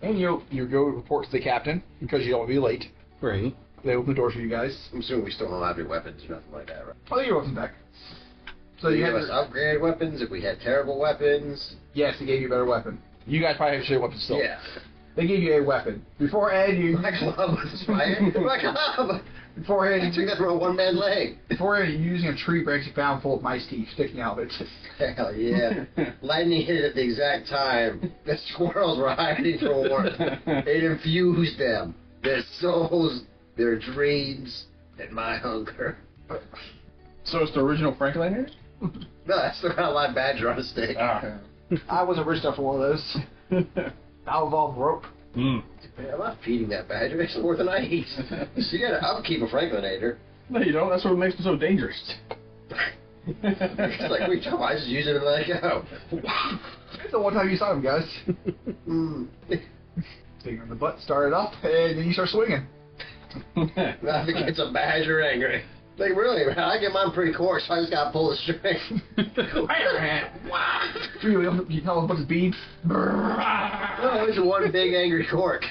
And you go report to the captain because you don't want to be late. Right. They open the doors for you guys. I'm assuming we still don't have any weapons or nothing like that, right? Oh, your weapons back. So Did you give have us upgraded weapons if we had terrible weapons. Yes, they gave you a better weapon. You guys probably have your weapons still. Yeah. They gave you a weapon. Beforehand, you... My club was fired. My club! Beforehand, I took that from a one-man leg. Beforehand, you're using a tree branch you found full of mice teeth sticking out of it. Hell yeah. Lightning hit it at the exact time. The squirrels were hiding for warmth. It infused them. Their souls, their dreams, and my hunger. So it's the original Franklin? No, I still got a live badger on a stick. Ah. I wasn't rich enough for one of those. That'll involve rope. Man, I'm not feeding that badger. It's more than I eat. So you gotta upkeep a Franklinator. No, you don't. That's what makes them so dangerous. It's like, we talk, I just use it and let it go. It's the one time you saw him, guys. Finger in the butt, start it up, and then you start swinging. Nothing gets a badger angry. Like, really, man, I get mine pretty coarse, so I just gotta pull the string. You tell him a bunch of beads. No, it's one big angry cork.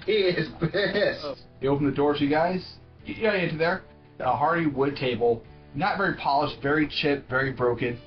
He is pissed. You open the doors, you guys. You get into there. A hardy wood table, not very polished, very chipped, very broken.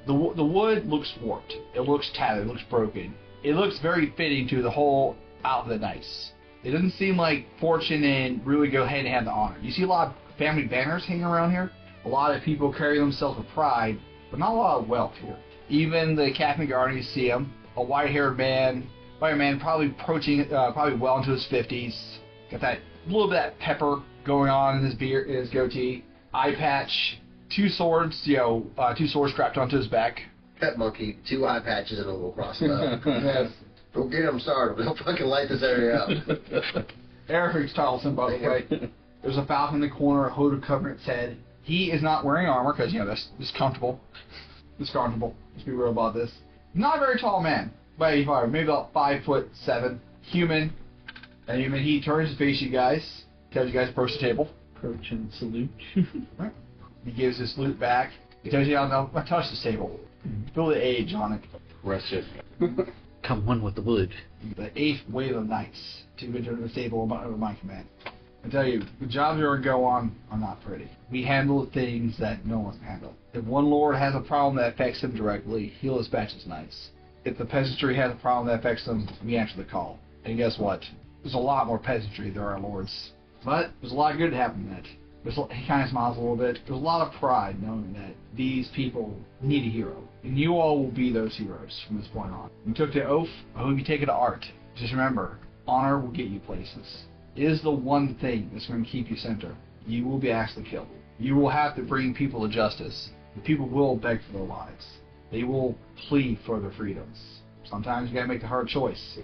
The wood looks warped. It looks tattered. It looks broken. It looks very fitting to the whole out of the nice. It doesn't seem like fortune and really go hand in hand to honor. You see a lot of family banners hanging around here. A lot of people carry themselves with pride, but not a lot of wealth here. Even the captain garden, you see him, a white-haired man, probably approaching, probably well into his 50s. Got that little bit of that pepper going on in his beard, in his goatee. Eye patch, two swords strapped onto his back. Pet monkey, 2 eye patches and a little crossbow. Yes. Don't get him started. They'll fucking light this area up. Eric's Tarleton, by the way. There's a falcon in the corner, a hood covering its head. He is not wearing armor because, that's comfortable. It's comfortable. Let's be real about this. Not a very tall man. Maybe about 5'7". Human. And he turns to face you guys. Tells you guys to approach the table. Approach and salute. Right. He gives his salute back. He tells you, I'll touch this table. Feel the age on it. Russia. Come one with the wood. The 8th wave of knights to enter the table under my command. I tell you, the jobs you're going to go on are not pretty. We handle things that no one can handle. If one lord has a problem that affects him directly, he'll dispatch his knights. If the peasantry has a problem that affects them, we answer the call. And guess what? There's a lot more peasantry than there are lords. But there's a lot of good happening in that. He kind of smiles a little bit. There's a lot of pride knowing that these people need a hero. And you all will be those heroes from this point on. You took the oath, I hope you take it to art. Just remember, honor will get you places. It is the one thing that's going to keep you center. You will be asked to kill. You will have to bring people to justice. The people will beg for their lives. They will plead for their freedoms. Sometimes you gotta make the hard choice.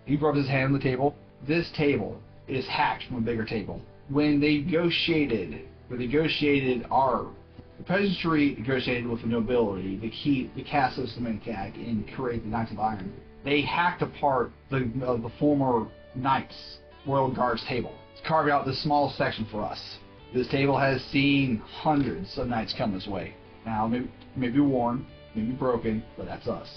He rubs his hand on the table. This table is hacked from a bigger table. When they negotiated the peasantry negotiated with the nobility to keep the castles of Mencac and create the Knights of Iron. They hacked apart the former Knights Royal Guard's table. It's carved out this small section for us. This table has seen hundreds of knights come this way. Now, maybe worn, maybe broken, but that's us.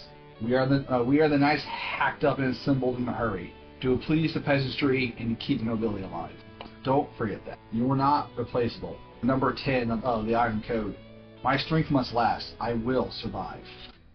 We are the knights hacked up and assembled in a hurry to please the peasantry and to keep the nobility alive. Don't forget that. You are not replaceable. Number 10 of the Iron Code. My strength must last. I will survive.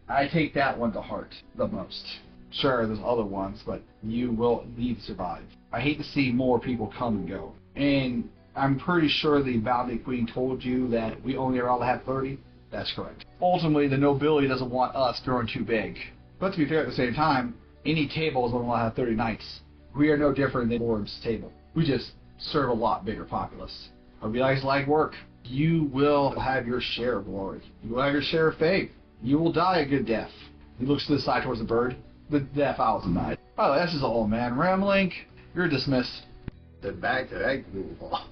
I take that one to heart the most. Sure, there's other ones, but you will need to survive. I hate to see more people come and go. And I'm pretty sure the Bounty Queen told you that we only are allowed to have 30. That's correct. Ultimately, the nobility doesn't want us growing too big. But to be fair, at the same time, any table is only allowed to have 30 knights. We are no different than Lord's table. We just serve a lot bigger populace. Hope you guys like work. You will have your share of glory. You will have your share of fame. You will die a good death. He looks to the side towards the bird. The death I was denied. By the way, that's just an old man rambling. You're dismissed. Then back to that goofball.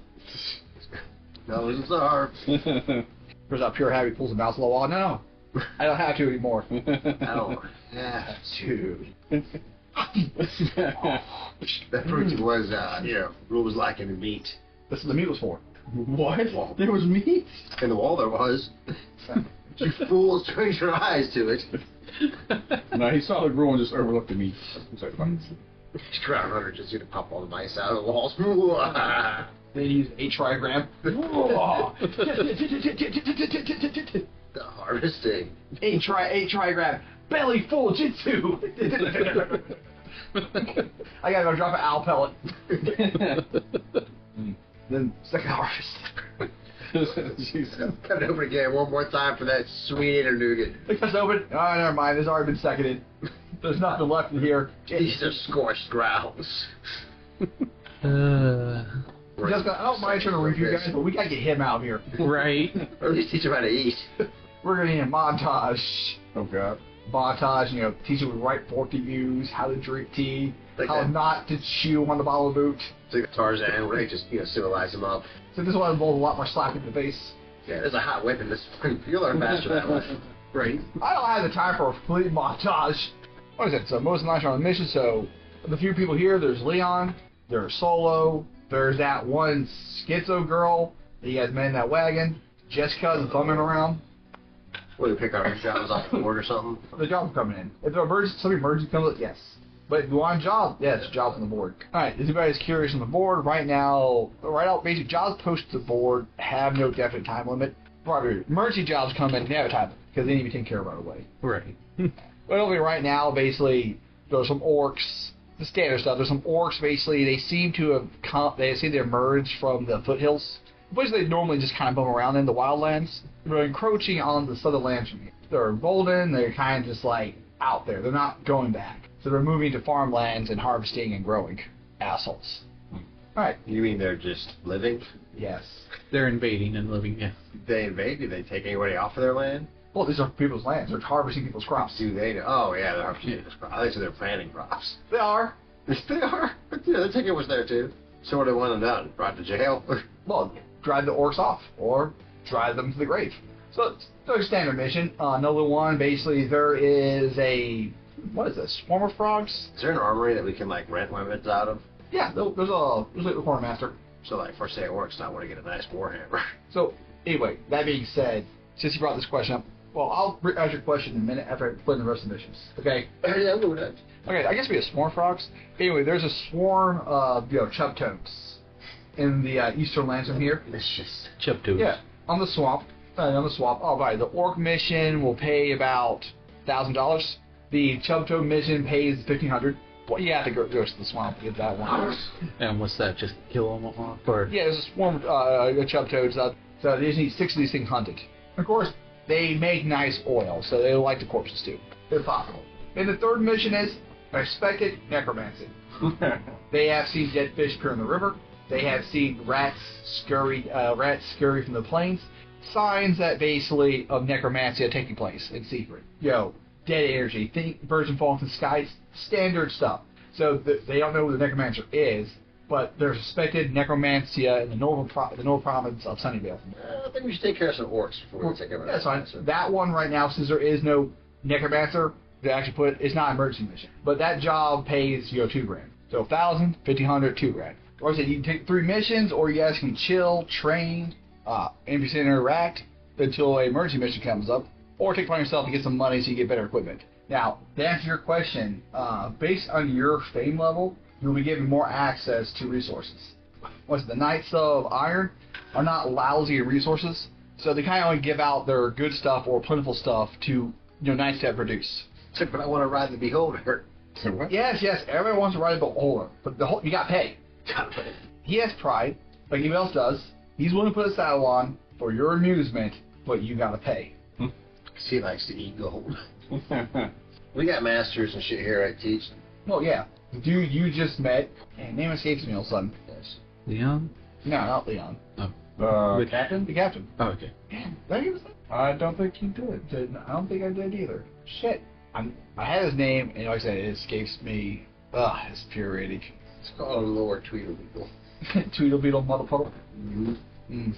No, it's our. There's that pure habit, pulls a mouse on the wall. No, I don't have to anymore. I don't have to. That proves it was, rules lacking in meat. That's what the meat was for. What? There was meat? In the wall there was. You fools turned your eyes to it. No, he saw the grill and just overlooked the meat. He's like, fine. This ground hunter just gonna pop all the mice out of the walls. They use a trigram. The harvesting. a trigram. Belly full of jitsu. I gotta go drop an owl pellet. Then second harvest. Jesus. Cut it over again one more time for that sweet inner nougat. It cuts open. Oh, never mind. It's already been seconded. There's nothing left in here. These are scorched grounds. Jessica, I don't mind trying to review guys, but we gotta get him out of here. Right. Or at least teach him how to eat. We're gonna need a montage. Oh, God. Montage, teach him the right fork to use, how to drink tea, Like how that. not to chew on the bottle of boot. It's like Tarzan, where they just, civilize him up. So this one involves a lot more slapping in the face. Yeah, there's a hot whip in this one. You'll learn faster that way. Right. I don't have the time for a complete montage. What is it? So most of the nights are on a mission, so the few people here, there's Leon, there's Solo, there's that one schizo girl that you guys met in that wagon, Jessica's bumming around. What, do we pick our jobs off the board or something? The job's coming in. If somebody emergency comes up, yes. But if you want a job, yes, job's on the board. Alright, anybody's curious on the board, right now, basic jobs posted to the board have no definite time limit. Probably emergency jobs come in, they have a time limit, because they need to be taken care of right away. Right. But only right now, basically, there's some orcs, the standard stuff. There's some orcs, basically, they seem to emerge from the foothills. Places they normally just kind of bum around in the wildlands. They're encroaching on the southern lands from here. They're golden, they're kind of just like out there. They're not going back. So they're moving to farmlands and harvesting and growing. Assholes. Alright. You mean they're just living? Yes. They're invading and living, yeah. They invade? Do they take anybody off of their land? Well, these are people's lands. They're harvesting people's crops. Do they know? Oh, yeah, they're harvesting crops. I think they're planting crops. They are. They are. Yeah, they're taking what's there, too. So what do they want them done? Brought to jail? Well, drive the orcs off, or drive them to the grave. So it's no standard mission. Another one, basically, there is a, what is this, swarm of frogs? Is there an armory that we can, rent weapons out of? Yeah, there's a quartermaster. So, for say, orcs not want to get a nice warhammer. So, anyway, that being said, since you brought this question up, well, I'll ask your question in a minute after I explain the rest of the missions. Okay? Yeah, I'm with that. Okay, I guess we have swarm frogs. Anyway, there's a swarm of, chub toads in the eastern lands from here. Delicious. Chub toads. Yeah, on the swamp. Oh, right. The orc mission will pay about $1,000. The chub toad mission pays $1,500. Well, you have to go to the swamp to get that one. And what's that? Just kill them off? Or? Yeah, there's a swarm of chub toads. So they just need 6 of these things hunted. Of course, they make nice oil, so they like the corpses too, if possible. And the third mission is expected necromancy. They have seen dead fish appear in the river. They have seen rats scurry from the plains. Signs that basically of necromancy are taking place in secret. Dead energy, think virgin falling from the skies, standard stuff. So they don't know who the necromancer is, but they're suspected necromancia in the northern province of Sunnyvale. I think we should take care of some orcs before we take care of That's fine. That one right now, since there is no necromancer, they actually it's not an emergency mission. But that job pays $2,000. So $1,000, $1,500, $2,000. Or I said you can take 3 missions, or you guys can chill, train, NPC interact until an emergency mission comes up, or take it upon yourself to get some money so you get better equipment. Now, to answer your question, based on your fame level, you'll be given more access to resources. The Knights of Iron are not lousy at resources, so they kind of only give out their good stuff or plentiful stuff to Knights to produce. But I want to ride the Beholder. What? Yes, everyone wants to ride a Beholder, but you got to pay. He has pride, like anyone else does. He's willing to put a saddle on for your amusement, but you got to pay. He likes to eat gold. We got masters and shit here I teach. Oh, yeah. The dude you just met, and name escapes me all of a sudden. Yes. Leon? No, not Leon. Oh. The captain? The captain. Oh, okay. Damn, did I give his name? I don't think you did. I don't think I did either. Shit. I had his name, and like I said, it escapes me. Ugh, it's infuriating. It's called Lord Tweedlebeetle. Tweedlebeetle motherfucker. Mm-hmm.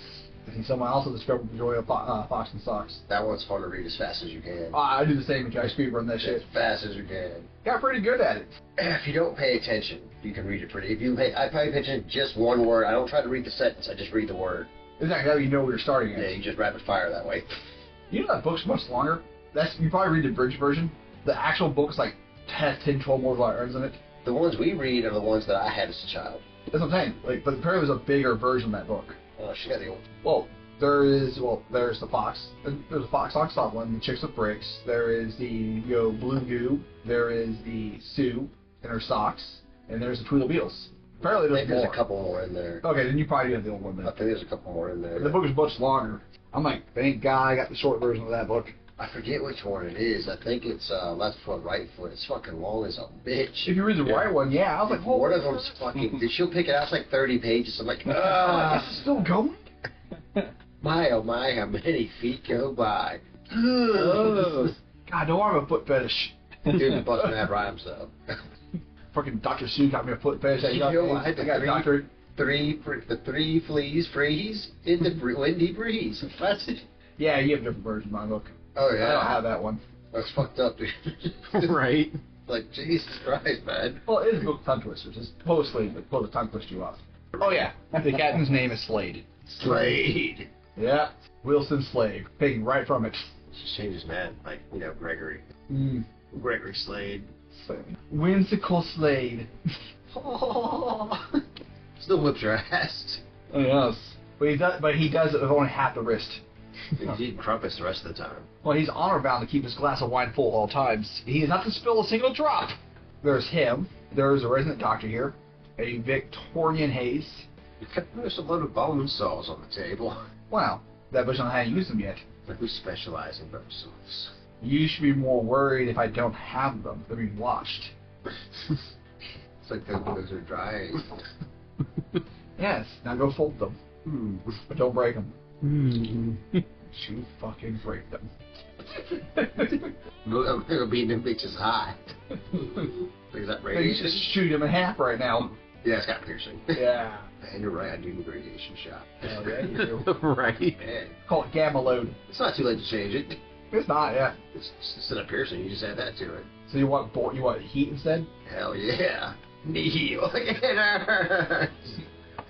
I see someone else will discover the joy of Fox and Socks. That one's fun to read as fast as you can. I do the same. I speed run that shit. As fast as you can. Got pretty good at it. If you don't pay attention, you can read it pretty. I pay attention to just one word. I don't try to read the sentence. I just read the word. Exactly how you know where you're starting at. Yeah, you just rapid fire that way. You know that book's much longer? You probably read the bridge version. The actual book's like 10, 12 more letters in it. The ones we read are the ones that I had as a child. That's what I'm saying. Like, but apparently there's a bigger version of that book. Oh, she got the old. Well, there's the fox. There's a fox one, the chicks with bricks. There is the blue goo. There is the Sue and her socks, and there's the Tweedlebeetles. Apparently there's more. There's a couple more in there. Okay, then you probably have the old one then. I think there's a couple more in there. The book is much longer. I'm like, thank God I got the short version of that book. I forget which one it is. I think it's left foot, right foot. It's fucking long as a bitch. If you read the right one, yeah. I was like, one of them's fucking. She'll pick it out. It's like 30 pages. I'm like, it's still going? My oh my, how many feet go by? God, don't have a foot fetish. Dude, busting that rhymes though. Fucking Dr. Seuss got me a foot fetish. I got Doctor. The three fleas freeze in the windy breeze. That's it. Yeah, you have a different version of my book. Oh yeah. I don't have that one. That's fucked up, dude. Right. Like, Jesus Christ, man. Well, it is a book of tongue twisters. It's mostly supposed to tongue twist you up. Oh yeah, the captain's name is Slade. Slade. Yeah, Wilson Slade. Taken right from it. Just change his man, like, Gregory. Gregory Slade. Whimsical Slade. Still whips your ass. Oh, yes. But he does it with only half the wrist. He's eating crumpets the rest of the time. Well, he's honor bound to keep his glass of wine full at all times. He is not to spill a single drop. There's him. There's a resident doctor here. A Victorian haze. There's a load of bone saws on the table. Wow. That bitch don't know how to use them yet. Like, we specialize in bone saws. You should be more worried if I don't have them. They're being watched. It's like those are drying. Yes. Now go fold them. But don't break them. You fucking break them. I'm going to be in them bitches high. Is that You radiation? just shoot him in half right now. Yeah, it's got piercing. Yeah. And you're right, I do need a radiation shot. Oh, yeah, you do. Right. Man, Call it gamma load. it's not too late to change it. It's not, yeah. It's instead of piercing, you just add that to it. So you want heat instead? Hell yeah. Kneel. It hurts.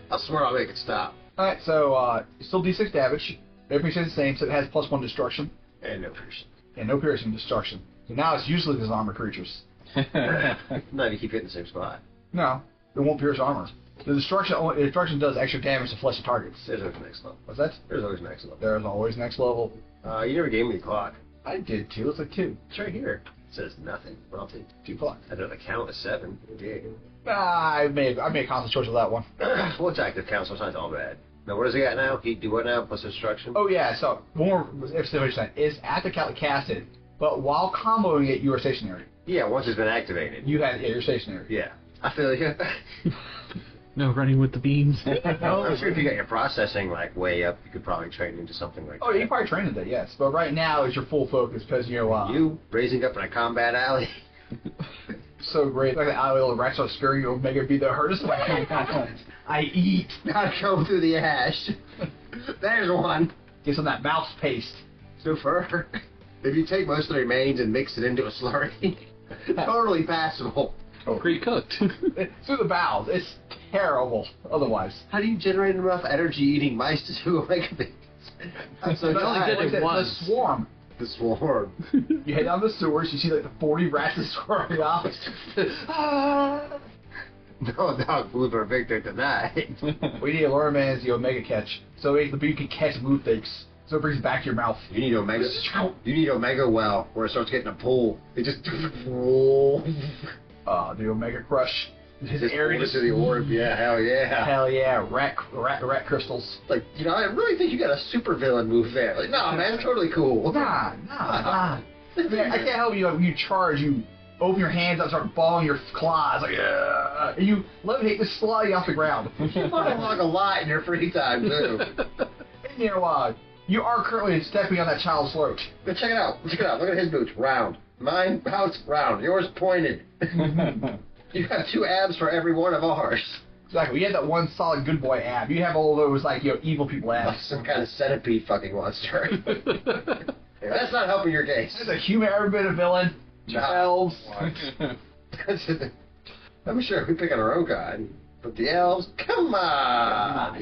I swear I'll make it stop. Alright, so still D6 damage. Everything stays the same, so it has +1 destruction. And no piercing. And no piercing destruction. So now it's useless as armor creatures. No, you keep hitting the same spot. No, it won't pierce armor. The destruction does extra damage to fleshy targets. There's always next level. What's that? There's always next level. There's always next level. You never gave me the clock. I did too. It's like 2. It's right here. It says nothing. Well, I'll take 2 clock. I know the count is 7. Yeah. I made a conscious choice with that one. Well, it's active count, so it's not all bad. Now, what does he got now? He do what now? Plus instruction? Oh yeah, so more if is at the casted, but while comboing it, you are stationary. Yeah, once it's been activated. You're stationary. Yeah. I feel you. No running with the beams. I'm sure if you got your processing like way up, you could probably train into something like Oh, that. you can probably train into that, yes. But right now is your full focus because you raising up in a combat alley. So great. Like the alley of the rats are scaring you, Omega be the hardest. I eat. I go through the ash. There's one. Get some of that mouse paste. So far, if you take most of the remains and mix it into a slurry, totally passable. Pre-cooked. Through the bowels. It's terrible otherwise. How do you generate enough energy eating mice to do Omega babies? So you only did it once. The swarm. The swarm. You head down the sewers, you see like the 40 rats is swarming off. No dog food for Victor tonight. We need to learn, man, is the Omega catch. So you can catch move things. So it brings it back to your mouth. You need Omega. You need Omega well, where it starts getting a pull. It just. The Omega Crush. His Just area to the orb. Yeah, hell yeah. Hell yeah, rat crystals. Like, I really think you got a super villain move there. Like, no, man, it's totally cool. Nah. I can't help you. Like, when you charge, you open your hands up, start balling your claws, like, yeah, and you levitate this slide off the ground. You fucking walk a lot in your free time, too. And, you are currently stepping on that child's throat. But check it out. Look at his boots. Round. Mine, house, round. Yours, pointed. You have 2 abs for every one of ours. Exactly. We had that one solid good boy ab. You have all those, like, evil people abs. Some kind of centipede fucking monster. Yeah, that's not helping your case. There's a human, every bit of villain. Elves. I'm sure we pick on our own kind. But the elves, come on!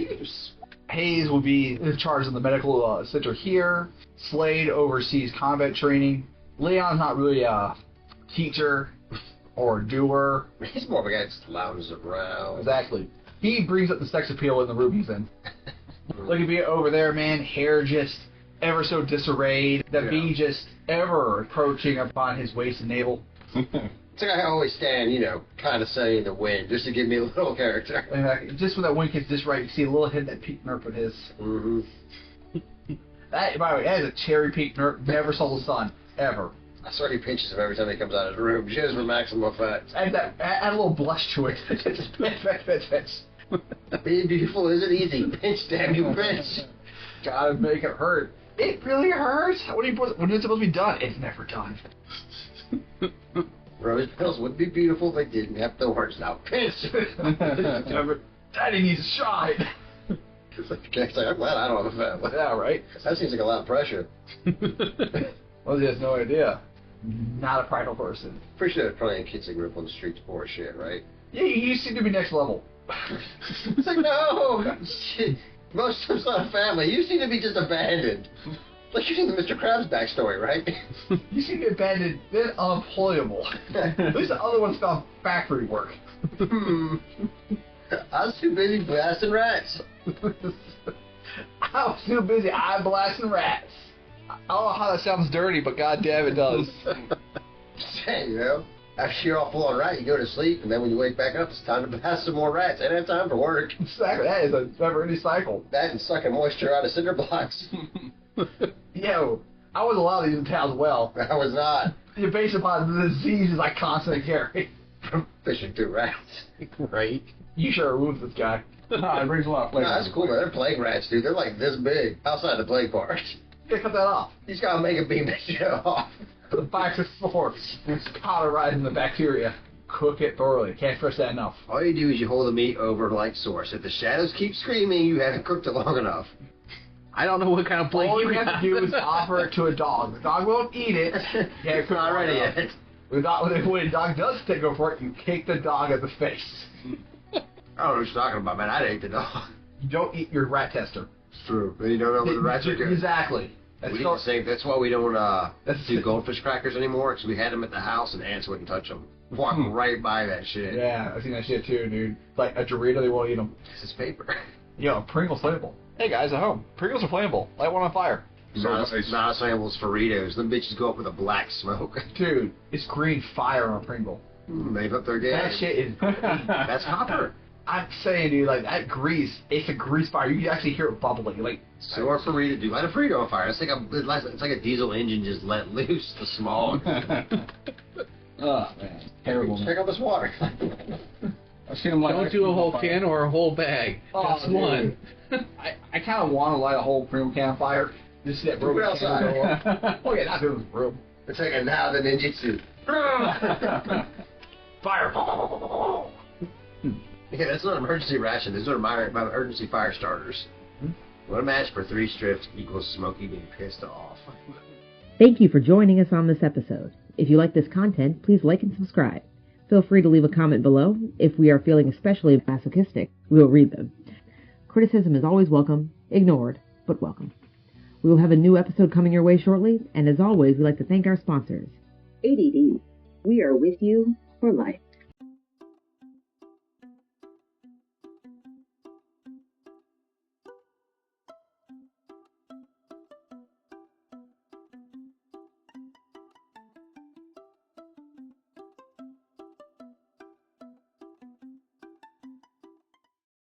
Hayes will be in charge of the medical center here. Slade oversees combat training. Leon's not really a teacher or doer. He's more of a guy that just lounges around. Exactly. He brings up the sex appeal in the room he's in. Look at me over there, man. Hair just ever so disarrayed. The bee just ever approaching upon his waist and navel. It's like I always stand, kind of setting the wind just to give me a little character. And just when that wind hits just right, you see a little hit of that pink nerf of his. Mm-hmm. That, by the way, that is a cherry pink nerf. Never saw the sun. Ever. I swear he pinches him every time he comes out of his room, just for maximum effect. Add a little blush to it. Being beautiful isn't easy. Pinch, damn you, pinch. Gotta make it hurt. It really hurts. When is it supposed to be done? It's never done. Rose petals would be beautiful if they didn't have thorns. Now pinch. Daddy needs a shot. It's like, I'm glad I don't have a family. Yeah, right? That seems like a lot of pressure. Well, he has no idea. Not a prideful person. Pretty sure they're probably kids that grew up on the streets poor as shit, right? Yeah, you seem to be next level. It's like, no! Shit. Most of us not a family. You seem to be just abandoned. Like you've seen the Mr. Krabs backstory, right? You seem to be abandoned, then unemployable. At least the other ones found factory work. I was too busy blasting rats. I was too busy eye blasting rats. I don't know how that sounds dirty, but goddamn it does. Say, after you're all full on rat, you go to sleep, and then when you wake back up, it's time to blast some more rats. I don't have time for work. Exactly, that is a never-ending cycle. That and sucking moisture out of cinder blocks. Yo, I was allowed these in town as well. I was not. You're based upon the diseases I constantly carry. From fishing through rats. Right. You should remove this guy. It brings a lot of flavor. No, that's cool, man. They're plague rats, dude. They're like this big, outside the plague part. You gotta cut that off. You just gotta make a beam that shit off. The back is force. Cauterizing the bacteria. Cook it thoroughly. Can't stress that enough. All you do is you hold the meat over like source. If the shadows keep screaming, you haven't cooked it long enough. I don't know what kind of plague All you you have to do is offer it to a dog. The dog won't eat it. Yeah, It's not ready yet. When a dog does take over for it, you kick the dog in the face. I don't know what you're talking about, man. I'd ate the dog. You don't eat your rat tester. It's true. Then you don't know where the rats are good. Exactly. That's why we don't do goldfish crackers anymore, because we had them at the house and ants wouldn't touch them. Walk right by that shit. Yeah, I've seen that shit too, dude. Like a Dorito, they won't eat them. This is paper. Yo, Pringles flammable. Hey guys at home, Pringles are flammable. Light one on fire. Not a samples for Doritos. Them bitches go up with a black smoke. Dude, it's green fire on a Pringle. They've up their game. That shit is That's copper. I'm saying, dude, like that grease, it's a grease fire. You can actually hear it bubbling. Like, So are Frito, dude. Light a Frito on fire. It's like a diesel engine just let loose the smog. Oh, man. Terrible. Check out this water. I've seen them like Don't do a whole can or a whole bag. Just one. I kind of want to light a whole Pringle can on fire. Just see that Do it broken outside. can go up. Oh yeah, not doing this room. It's like a now the ninjutsu. Fire. Yeah, that's not an emergency ration. These are my emergency fire starters. One match for 3 strips equals Smokey being pissed off. Thank you for joining us on this episode. If you like this content, please like and subscribe. Feel free to leave a comment below. If we are feeling especially masochistic, we will read them. Criticism is always welcome, ignored, but welcome. We will have a new episode coming your way shortly, and as always, we'd like to thank our sponsors. ADD. We are with you for life.